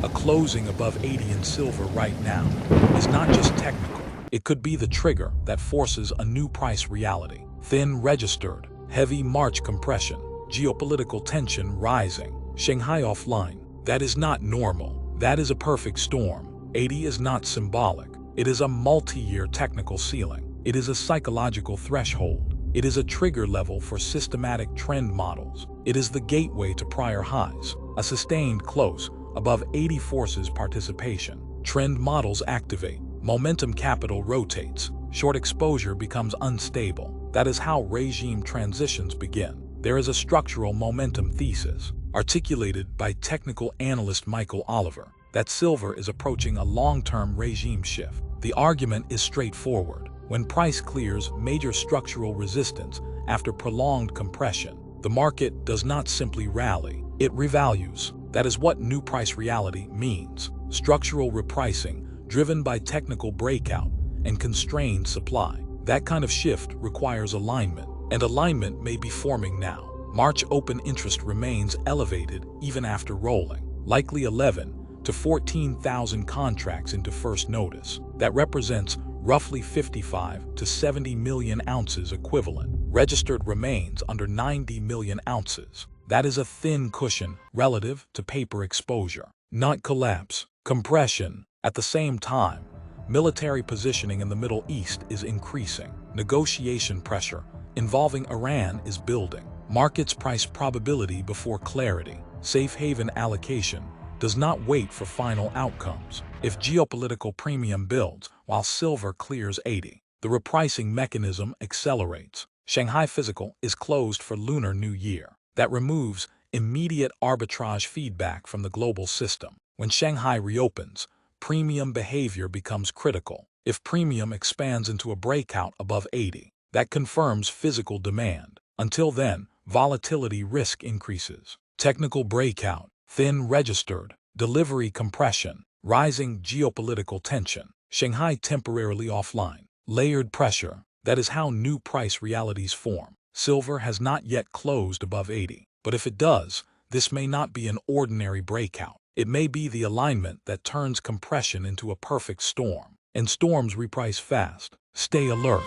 A closing above 80 in silver right now is not just technical. It could be the trigger that forces a new price reality. Thin registered, heavy March compression, geopolitical tension rising, Shanghai offline. That is not normal. That is a perfect storm. 80 is not symbolic. It is a multi-year technical ceiling. It is a psychological threshold. It is a trigger level for systematic trend models. It is the gateway to prior highs. A sustained close above 80 forces participation. Trend models activate. Momentum capital rotates. Short exposure becomes unstable. That is how regime transitions begin. There is a structural momentum thesis, articulated by technical analyst Michael Oliver, that silver is approaching a long-term regime shift. The argument is straightforward. When price clears major structural resistance after prolonged compression, the market does not simply rally, it revalues. That is what new price reality means. Structural repricing, driven by technical breakout and constrained supply. That kind of shift requires alignment, and alignment may be forming now. March open interest remains elevated even after rolling, likely 11 to 14,000 contracts into first notice. That represents roughly 55 to 70 million ounces equivalent. Registered remains under 90 million ounces. That is a thin cushion relative to paper exposure, not collapse. Compression. At the same time, military positioning in the Middle East is increasing. Negotiation pressure involving Iran is building. Markets price probability before clarity. Safe haven allocation does not wait for final outcomes. If geopolitical premium builds while silver clears 80, the repricing mechanism accelerates. Shanghai Physical is closed for Lunar New Year. That removes immediate arbitrage feedback from the global system. When Shanghai reopens, premium behavior becomes critical. If premium expands into a breakout above 80, that confirms physical demand. Until then, volatility risk increases. Technical breakout, thin registered, delivery compression, rising geopolitical tension, Shanghai temporarily offline, layered pressure. That is how new price realities form. Silver has not yet closed above 80, but if it does, this may not be an ordinary breakout. It may be the alignment that turns compression into a perfect storm. And storms reprice fast. Stay alert.